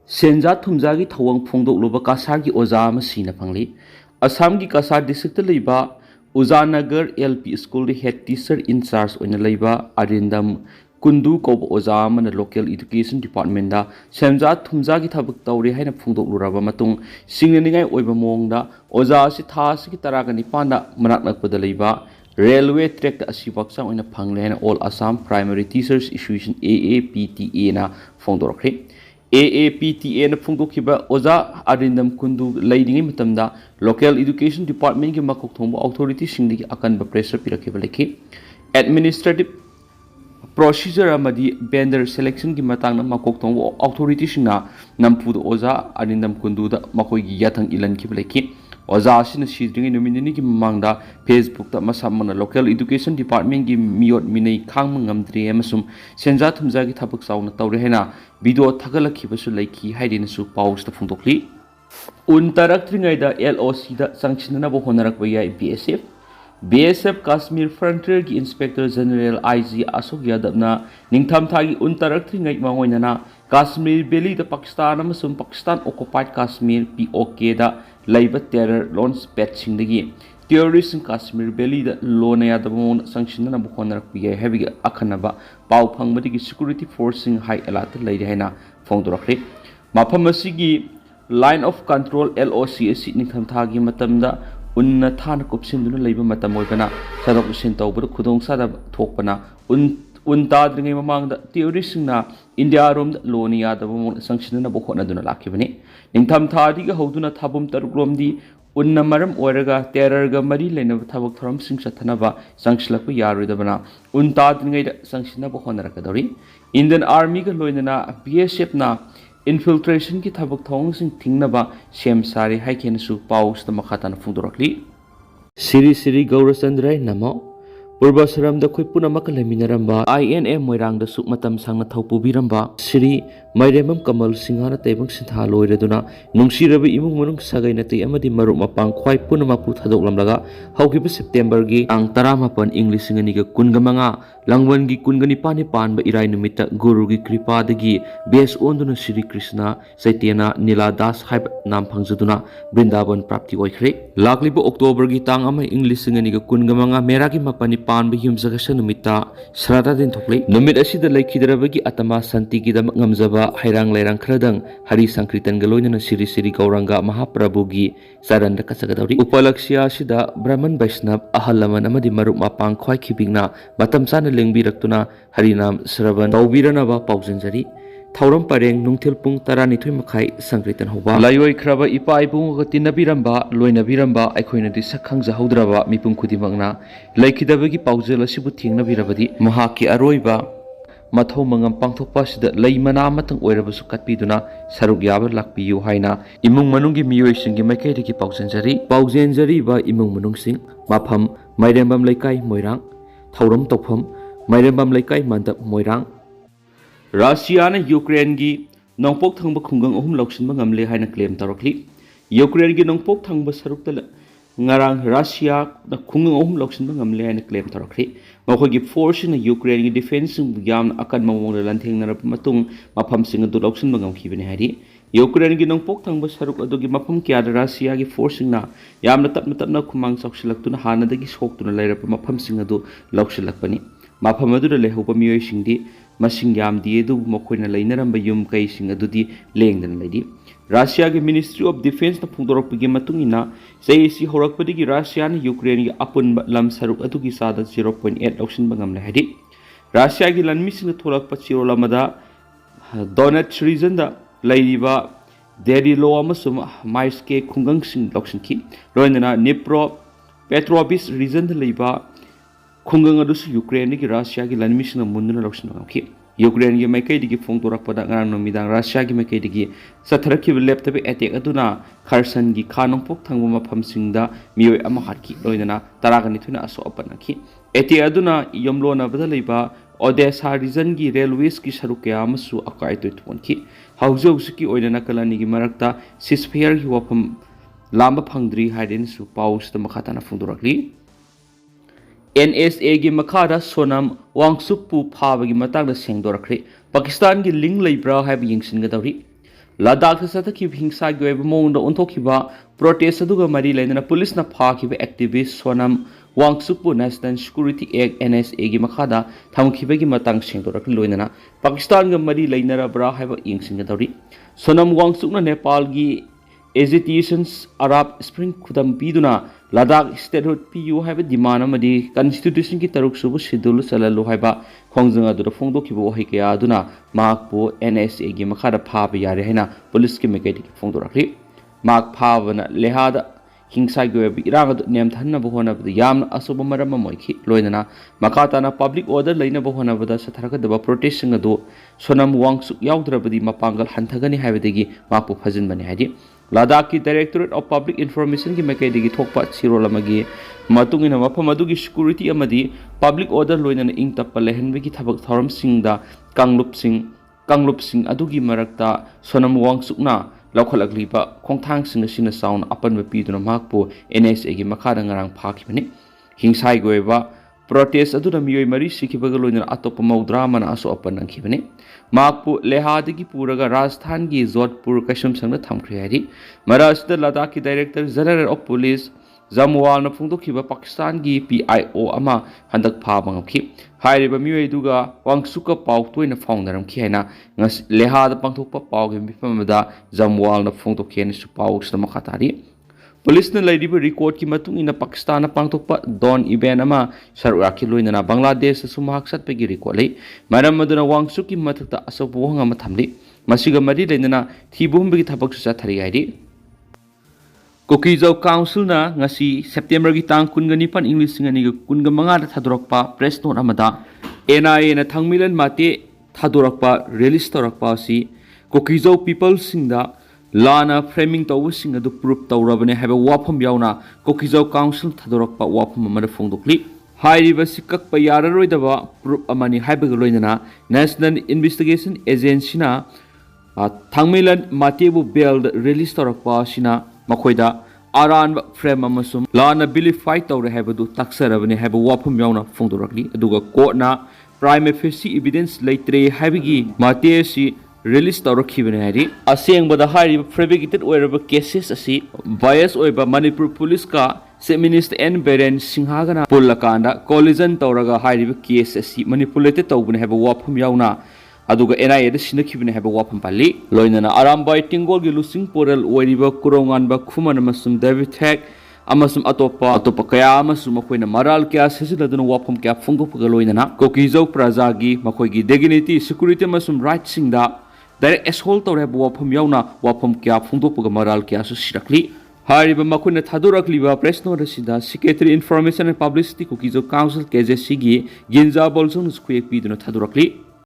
Senja thumjagi thouwong phongdokluba Cachar ki oza ama sina phangli. Assam ki Cachar district leiba Uzanagar LP school de head teacher in charge oina leiba Arindam Kundu ko oza ama na local education department da Senja thumjagi thabak tawri haina phongdokluraba matung singningai oiba mongda oza si tha si taraga nipanda manak nakpada leiba railway track da asi baksang oina phangle haina all Assam primary teachers association AAPTA na phongdorkhre AAPTA na phongdokhiba oza Arindam Kundu leidingi matamda local education department ki makok thongba authority singdigi akanba pressure pirakhiba lekhi administrative procedure amadi vendor selection ki matang na makok thongba authority singna nampuda oza Arindam Kundu da makoi gi yathang ilan khibla lekhi oza asina sidringi nominini ki mangda Facebook ta masamana local education department ki miot minai khang ngamdri emasum Senja thumjagi thabak sauna tawre hena video thagalakhibasu laiki haidina su pause ta phungdokli untarak tringaida LOC da sangchinna bo honarak baya BSF Kashmir Frontier ki Inspector General IG Ashok Yadav na ningtham thagi untarak tringai mangoinana Kashmir Valley da Pakistan amasum Pakistan occupied Kashmir POK da laiba terror launch pad singdagi terrorists in Kashmir Valley da lona yadabon sanctionna bo honarak baya heavy akhanaba pau phangmadi security forcing high alert laide haina phongdorakre mapham asigi line of control LOC asi ningtham thagi matamda unna thana kopsinduna leiba matam oibana sadok sin tawbur khudong sada thokpana unta dringai mamangda terrorists na India rom loni yadabon sanctionna bo honaduna lakhibani ningtham thadi ga hoduna thabum taruklomdi unna maram oiraga terror ga mari lena thabak thoram sing sathanaba sangslakpa yaruidabana unta dringai da sanctionna bo honarakadori Indian Army ga loinana BSF na infiltration ki thabak thong sing thingnaba sem sari haiken su paus ta makhatana phungdorakli Siri Gaurachandrai namo Purbasaram da khoi punamak leminaramba INA moirang da suk matam sangna thaupubiramba Sri Mairemam Kamal Singhana taibang sintha loireduna nungsirabi imung manung sagai nati amadi marup mapang khwai punamak pu thadoklamlaga haukiba September gi ang 18 English ngani ga kungamanga langwan gi kungani pani pan ba irai numita guru gi kripa dagi base onduna Sri Krishna Saitena Niladas haib nam phangjaduna Brindaban prapti oikhre lakliba October gi tang ama English ngani ga kungamanga mera gi mapani pan ba himjaga sanumita srada din thokle numit asida laikhidrabagi atama santi gi dam ngamjaba hairang lairang khradang hari sankritan galoina Siri Gauranga Mahaprabhu gi saranda kasagadawri upalaksya sida Brahman Vaishnav ahalaman amadi marup mapang khwai khibingna matam sana lengbirakuna harinam sravan tawbiranaba paujanjari thauram pareng nungthil pung 12 makhai sankritan hoba layoi khraba ipa ipung ga tinabiramba loinabiramba aikoina di sakhangja haudraba mipung khudimangna laikhidabagi paujala sibu thingna birabadi mahaki aroiba mathau mangam pangthokpa sida leimana matang oirabasu katpiduna saruk yaba lakpiyu haina imung manunggi miyoi singi makai digi paujanjari ba imung manung sing mapham Mairembam Laikai Moirang thauram tokpham Mairembam Laikai mandap Moirang Russia na Ukraine gi nongpok thangba khungang ahum loksinba ngamle haina claim tarokli Ukraine gi nongpok thangba saruk tala ngarang Russia na khungang ahum loksinba ngamle haina claim tarokli makhoi gi force na Ukraine gi defense yam akan mawong lantheng na matung mapham sing adu loksinba ngamkhibani hari Ukraine gi nongpok thangba saruk adu gi mapham kya Russia gi force na yamna tapna khumang choksilak hana dagi soktuna lairap mapham sing adu loksilakpani mapham adu lehoba miyoi singdi masing yam diedu mokoina leinaramba yum kai sing adudi lengdan leidi Russia gi Ministry of Defense na phungdorokpagi matungina sei horakpadigi Russia na Ukraine gi apun lam saruk adugi sada 0.8 loksin bangam lahadi Russia gi lanmi sing tholakpa chirolamada Donetsk region da laiba Deri lo amasum Maiske khungang sing loksin ki loinana Dnipro Petrovsk region da laiba khungang adusu Ukraine gi Russia gi lanmi sing munduna loksin bangam ki Ukraine gi maikai digi phongdorakpada ngarang nomidang Russia gi maikai digi satharakhi laptop attack aduna Kherson gi khanongpok thangba mapham singda miyoi ama harki loinana taragani thuna aso apanaki eti aduna yomlona badalaiba Odessa region gi railways ki sarukya amasu akai toitponki haujausuki oinana kalani gi marakta ceasefire gi wapham lamba phangdri haiden su paus ta makhatana phongdorakli NSA gi makhada sonam wangsupu phaba gi matang da sengdorakre Pakistan gi ling leibra haiba yingsin ga dawri ꯂꯗꯥꯈꯇ ꯆꯠꯊꯈꯤꯕ ꯍꯤꯡꯁꯥꯒꯤ ꯑꯣꯏꯕ ꯃꯑꯣꯡꯗ ꯑꯣꯟꯊꯣꯛꯈꯤꯕ protest ꯑꯗꯨꯒ ꯃꯔꯤ ꯂꯩꯅꯅ ꯄꯨꯂꯤꯁꯅ ꯐꯥꯈꯤꯕ ꯑꯦꯛꯇꯤꯚꯤꯁ Sonam ꯋꯥꯡꯁꯨꯛꯄꯨ national security ꯑꯦꯛ NSAꯒꯤ ꯃꯈꯥꯗ ꯊꯝꯈꯤꯕꯒꯤ ꯃꯇꯥꯡ ꯁꯦꯡꯗꯣꯔꯛꯂ ꯂꯣꯏꯅꯅ ꯄꯥꯀꯤꯁꯇꯥꯟꯒ ꯃꯔꯤ ꯂꯩꯅꯔꯕ꯭ꯔꯥ ꯍꯥꯏꯕ ꯌꯦꯡꯁꯤꯟꯒꯗꯧꯔꯤ꯫ ꯁꯣꯅꯝ ꯋꯥꯡꯁꯨꯛꯅ ꯅꯦꯄꯥꯜꯒꯤ ꯑꯦꯖꯤꯇꯦꯁꯟꯁ ꯑꯔꯥꯕ ꯁ꯭ꯄ꯭ꯔꯤꯡ ꯈꯨꯗꯝ ꯄꯤꯗꯨꯅ ꯂꯗꯥꯈ ꯁ꯭ꯇꯦꯠꯍꯨꯗ ꯄꯤꯌꯨ ꯍꯥꯏꯕ ꯗꯤꯃꯥꯟ ꯑꯃꯗꯤ ꯀꯟꯁꯇꯤꯇ꯭ꯌꯨꯁꯟꯒꯤ 6ꯁꯨꯕ ꯁꯦꯗ꯭ꯌꯨꯜ ꯆꯜꯍꯜꯂꯨ ꯍꯥꯏꯕ ꯈꯣꯡꯖꯪ ꯑꯗꯨꯗ ꯐꯣꯡꯗꯣꯛꯈꯤꯕ ꯋꯥꯍꯩ ꯀꯌꯥ ꯑꯗꯨꯅ ꯃꯍꯥꯛꯄꯨ NSAꯒꯤ ꯃꯈꯥꯗ ꯐꯥꯕ ꯌꯥꯔꯦ ꯍꯥꯏꯅ ꯄꯨꯂꯤꯁꯀꯤ ꯃꯥꯏꯀꯩꯗꯒꯤ ꯐꯣꯡꯗꯣꯔꯛꯂꯤ꯫ ꯃꯍꯥꯛ ꯐꯥꯕꯅ ꯂꯦꯍꯥꯗ ꯍꯤꯡꯁꯥꯒꯤ ꯑꯣꯏꯕ ꯏꯔꯥꯡ ꯑꯗꯨ ꯅꯦꯝꯊꯍꯟꯅꯕ ꯍꯣꯠꯅꯕꯗ ꯌꯥꯝꯅ ꯑꯆꯧꯕ ꯃꯔꯝ ꯑꯃ ꯑꯣꯏꯈꯤ꯫ ꯂꯣꯏꯅꯅ ꯃꯈꯥ ꯇꯥꯅ ꯄꯕ꯭ꯂꯤꯛ ꯑꯣꯔꯗꯔ ꯂꯩꯅꯕ ꯍꯣꯠꯅꯕꯗ ꯆꯠꯊꯔꯛꯀꯗꯕ ꯄ꯭ꯔꯣꯇꯦꯁꯁꯤꯡ ꯑꯗꯨ ꯁꯣꯅꯝ ꯋꯥꯡꯁꯨꯛ ꯌꯥꯎꯗ꯭ꯔꯕꯗꯤ ꯃꯄꯥꯡꯒꯜ ꯍꯟꯊꯒꯅꯤ ꯍꯥꯏꯕꯗꯒꯤ ꯃꯍꯥꯛꯄꯨ ꯐꯥꯖꯤꯟꯕꯅꯤ ꯍꯥꯏꯔꯤ꯫ ꯂꯗꯥꯈꯀꯤ ꯗꯥꯏꯔꯦꯛꯇꯣꯔꯦꯠ ꯑꯣꯐ ꯄꯕ꯭ꯂꯤꯛ ꯏꯟꯐꯣꯔꯃꯦꯁꯟꯒꯤ ꯃꯥꯏꯀꯩꯗꯒꯤ ꯊꯣꯛꯄ ꯆꯦꯔꯣꯜ ꯑꯃꯒꯤ ꯃꯇꯨꯡ ꯏꯟꯅ ꯃꯐꯝ ꯑꯗꯨꯒꯤ ꯁꯦꯀ꯭ꯌꯨꯔꯤꯇꯤ ꯑꯃꯗꯤ ꯄꯕ꯭ꯂꯤꯛ ꯑꯣꯔꯗꯔ ꯂꯣꯏꯅꯅ ꯏꯪ ꯇꯞꯄ ꯂꯩꯍꯟꯕꯒꯤ ꯊꯕꯛ ꯊꯧꯔꯝꯁꯤꯡꯗ ꯀꯥꯡꯂꯨꯞꯁꯤꯡ ꯑꯗꯨꯒꯤ ꯃꯔꯛꯇ ꯁꯣꯅꯝ ꯋꯥꯡꯁꯨꯛꯅ ꯂꯧꯈꯠꯂꯛꯂꯤꯕ ꯈꯣꯡꯊꯥꯡꯁꯤꯡ ꯑꯁꯤꯅ ꯆꯥꯎꯅ ꯑꯄꯟꯕ ꯄꯤꯗꯨꯅ ꯃꯍꯥꯛꯄꯨ NSAꯒꯤ ꯃꯈꯥꯗ ꯉꯔꯥꯡ ꯐꯥꯈꯤꯕꯅꯤ꯫ ꯍꯤꯡꯁꯥꯒꯤ ꯑꯣꯏꯕ ꯄ꯭ꯔꯣꯇꯦꯁ ꯑꯗꯨꯅ ꯃꯤꯑꯣꯏ 9 ꯁꯤꯈꯤꯕꯒ ꯂꯣꯏꯅꯅ ꯑꯇꯣꯞꯄ 30 ꯑꯃꯅ ꯑꯁꯣꯛ ꯑꯄꯟ ꯅꯪꯈꯤꯕꯅꯤ꯫ ꯃꯍꯥꯛꯄꯨ ꯂꯦꯍꯥꯗꯒꯤ ꯄꯨꯔꯒ ꯔꯥꯖꯁꯊꯥꯟꯒꯤ ꯖꯣꯙꯄꯨꯔ ꯀꯩꯁꯨꯝꯁꯪꯗ ꯊꯝꯈ꯭ꯔꯦ ꯍꯥꯏꯔꯤ꯫ ꯃꯔꯛ ꯑꯁꯤꯗ ꯂꯗꯥꯈꯀꯤ ꯗꯥꯏꯔꯦꯛꯇꯔ ꯖꯦꯅꯔꯦꯜ ꯑꯣꯐ ꯄꯨꯂꯤꯁ ꯖꯝꯋꯥꯜꯅ ꯐꯣꯡꯗꯣꯛꯈꯤꯕ ꯄꯥꯀꯤꯁꯇꯥꯟꯒꯤ PIO ꯑꯃ ꯍꯟꯗꯛ ꯐꯥꯕ ꯉꯝꯈꯤ꯫ ꯍꯥꯏꯔꯤꯕ ꯃꯤꯑꯣꯏ ꯑꯗꯨꯒ ꯋꯥꯡꯁꯨꯛꯀ ꯄꯥꯎ ꯇꯣꯏꯅ ꯐꯥꯎꯅꯔꯝꯈꯤ ꯍꯥꯏꯅ ꯉꯁꯤ ꯂꯦꯍꯥꯗ ꯄꯥꯡꯊꯣꯛꯄ ꯄꯥꯎꯒꯤ ꯃꯤꯐꯝ ꯑꯃꯗ ꯖꯝꯋꯥꯜꯅ ꯐꯣꯡꯗꯣꯛꯈꯤ ꯍꯥꯏꯅꯁꯨ ꯄꯥꯎ ꯑꯁꯤꯗ ꯃꯈꯥ ꯇꯥꯔꯤ꯫ ꯄꯨꯂꯤꯁꯅ ꯂꯩꯔꯤꯕ ꯔꯦꯀꯣꯔꯗꯀꯤ ꯃꯇꯨꯡ ꯏꯟꯅ ꯄꯥꯀꯤꯁꯇꯥꯟꯅ ꯄꯥꯡꯊꯣꯛꯄ ꯗꯣꯟ ꯏꯚꯦꯟꯠ ꯑꯃ ꯁꯔꯨꯛ ꯌꯥꯈꯤ ꯂꯣꯏꯅꯅ ꯕꯪꯒ꯭ꯂꯥꯗꯦꯁꯇꯁꯨ ꯃꯍꯥꯛ ꯆꯠꯄꯒꯤ ꯔꯦꯀꯣꯔꯗ ꯂꯩ꯫ ꯃꯔꯝ ꯑꯗꯨꯅ ꯋꯥꯡꯁꯨꯛꯀꯤ ꯃꯊꯛꯇ ꯑꯆꯧꯕ ꯋꯥꯍꯪ ꯑꯃ ꯊꯝꯂꯤ꯫ ꯃꯁꯤꯒ ꯃꯔꯤ ꯂꯩꯅꯅ ꯊꯤꯕ ꯍꯨꯝꯕꯒꯤ ꯊꯕꯛꯁꯨ ꯆꯠꯊꯔꯤ ꯍꯥꯏꯔꯤ꯫ ꯀꯨꯀꯤꯖꯧ ꯀꯥꯎꯟꯁꯤꯜꯅ ꯉꯁꯤ ꯁꯦꯞꯇꯦꯝꯕꯔꯒꯤ ꯇꯥꯡ 29, ꯏꯪ 2015ꯗ ꯊꯥꯗꯣꯔꯛꯄ ꯄ꯭ꯔꯦꯁ ꯅꯣꯠ ꯑꯃꯗ NIAꯅ ꯊꯥꯡꯃꯩꯕꯟ ꯃꯥꯇꯦ ꯊꯥꯗꯣꯔꯛꯄ ꯔꯤꯂꯤꯁ ꯇꯧꯔꯛꯄ ꯑꯁꯤ ꯀꯨꯀꯤꯖꯧ ꯄꯤꯄꯜꯁꯤꯡꯗ ꯂꯥꯟꯅ ꯐ꯭ꯔꯦꯃꯤꯡ ꯇꯧꯕꯁꯤꯡ ꯑꯗꯨ ꯄ꯭ꯔꯨꯞ ꯇꯧꯔꯕꯅꯤ ꯍꯥꯏꯕ ꯋꯥꯐꯝ ꯌꯥꯎꯅ ꯀꯨꯀꯤꯖꯧ ꯀꯥꯎꯟꯁꯤꯜ ꯊꯥꯗꯣꯔꯛꯄ ꯋꯥꯐꯝ ꯑꯃꯗ ꯐꯣꯡꯗꯣꯛꯂꯤ꯫ ꯍꯥꯏꯔꯤꯕꯁꯤ ꯀꯛꯄ ꯌꯥꯔꯔꯣꯏꯗꯕ ꯄ꯭ꯔꯨꯞ ꯑꯃꯅꯤ ꯍꯥꯏꯕꯒ ꯂꯣꯏꯅꯅ ꯅꯦꯁꯅꯦꯜ ꯏꯟꯚꯦꯁꯇꯤꯒꯦꯁꯟ ꯑꯦꯖꯦꯟꯁꯤꯅ ꯊꯥꯡꯃꯩꯕꯟ ꯃꯥꯇꯦꯕꯨ ꯕꯦꯜꯗ ꯔꯤꯂꯤꯁ ꯇꯧꯔꯛꯄ ꯑꯁꯤꯅ ꯃꯈꯣꯏꯗ ꯑꯔꯥꯟꯕ ꯐ꯭ꯔꯦꯝ ꯑꯃꯁꯨꯡ ꯂꯥꯟꯅ ꯕꯤꯂꯤꯐꯥꯏ ꯇꯧꯔꯦ ꯍꯥꯏꯕꯗꯨ ꯇꯥꯛꯆꯔꯕꯅꯤ ꯍꯥꯏꯕ ꯋꯥꯐꯝ ꯌꯥꯎꯅ ꯐꯣꯡꯗꯣꯔꯛꯂꯤ꯫ ꯑꯗꯨꯒ ꯀꯣꯔꯠꯅ ꯄ꯭ꯔꯥꯏꯃ ꯐꯦꯁꯤ ꯏꯚꯤꯗꯦꯟꯁ ꯂꯩꯇ꯭ꯔꯦ ꯍꯥꯏꯕꯒꯤ ꯃꯥꯇꯦ ꯑꯁꯤ ꯔꯤꯂꯤꯁ ꯇꯧꯔꯛꯈꯤꯕꯅꯤ ꯍꯥꯏꯔꯤ꯫ ꯑꯁꯦꯡꯕꯗ ꯍꯥꯏꯔꯤꯕ ꯐꯦꯕ꯭ꯔꯤꯀꯦꯇꯦꯗ ꯑꯣꯏꯔꯕ ꯀꯦꯁꯦꯁ ꯑꯁꯤ ꯕꯥꯏꯁ ꯑꯣꯏꯕ ꯃꯅꯤꯄꯨꯔ ꯄꯨꯂꯤꯁꯀ ꯆꯤꯐ ꯃꯤꯅꯤꯁꯇꯔ N. ꯕꯤꯔꯦꯟ ꯁꯤꯡꯍꯒꯅ ꯄꯨꯜꯂꯀꯥꯟꯗ ꯀꯣꯂꯤꯖꯟ ꯇꯧꯔꯒ ꯍꯥꯏꯔꯤꯕ ꯀꯦꯁ ꯑꯁꯤ ꯃꯅꯤꯄꯨꯂꯦꯇꯦꯗ ꯇꯧꯕꯅꯤ ꯍꯥꯏꯕ ꯋꯥꯐꯝ ꯌꯥꯎꯅ ꯑꯗꯨꯒ NIAꯗ ꯁꯤꯟꯅꯈꯤꯕꯅꯤ ꯍꯥꯏꯕ ꯋꯥꯐꯝ ꯄꯜꯂꯤ꯫ ꯂꯣꯏꯅꯅ ꯑꯔꯥꯝꯕꯥꯏ ꯇꯦꯡꯒꯣꯜꯒꯤ ꯂꯨꯆꯤꯡ ꯄꯨꯔꯦꯜ ꯑꯣꯏꯔꯤꯕ ꯀꯨꯔꯣꯉꯥꯟꯕ ꯈꯨꯃꯟ ꯑꯃꯁꯨꯡ ꯗꯦꯕꯤꯗ ꯍꯦꯛ ꯑꯃꯁꯨꯡ ꯑꯇꯣꯞꯄ ꯀꯌꯥ ꯑꯃꯁꯨ ꯃꯈꯣꯏꯅ ꯃꯔꯥꯜ ꯀꯌꯥ ꯁꯤꯖꯤꯟꯅꯗꯨꯅ ꯋꯥꯐꯝ ꯀꯌꯥ ꯐꯣꯡꯗꯣꯛꯄꯒ ꯂꯣꯏꯅꯅ ꯀꯨꯀꯤꯖꯧ ꯄ꯭ꯔꯖꯥꯒꯤ ꯃꯈꯣꯏꯒꯤ ꯗꯤꯒꯅꯤꯇꯤ, ꯁꯦꯀ꯭ꯌꯨꯔꯤꯇꯤ ꯑꯃꯁꯨꯡ ꯔꯥꯏꯠꯁꯤꯡꯗ ꯗꯥꯏꯔꯦꯛ ꯑꯦꯁꯣꯜ ꯇꯧꯔꯦ ꯍꯥꯏꯕ ꯋꯥꯐꯝ ꯌꯥꯎꯅ ꯋꯥꯐꯝ ꯀꯌꯥ ꯐꯣꯡꯗꯣꯛꯄꯒ ꯃꯔꯥꯜ ꯀꯌꯥꯁꯨ ꯁꯤꯔꯛꯂꯤ꯫ ꯍꯥꯏꯔꯤꯕ ꯃꯈꯣꯏꯅ ꯊꯥꯗꯣꯔꯛꯂꯤꯕ ꯄ꯭ꯔꯦꯁ ꯅꯣꯠ ꯑꯁꯤꯗ ꯁꯦꯀ꯭ꯔꯦꯇꯔꯤ ꯏꯟꯐꯣꯔꯃꯦꯁꯟ ꯑꯦꯟड ꯄꯕ꯭ꯂꯤꯁꯤꯇꯤ ꯀꯨꯀꯤꯖꯧ ꯀꯥꯎꯟꯁꯤꯜ KJCꯒꯤ ꯒꯤꯟꯖꯥ ꯕꯣꯜꯁꯣꯡꯅꯁꯨ ꯈꯨꯌꯦꯛ ꯄꯤꯗꯨꯅ ꯊꯥꯗꯣꯔꯛꯂꯤ꯫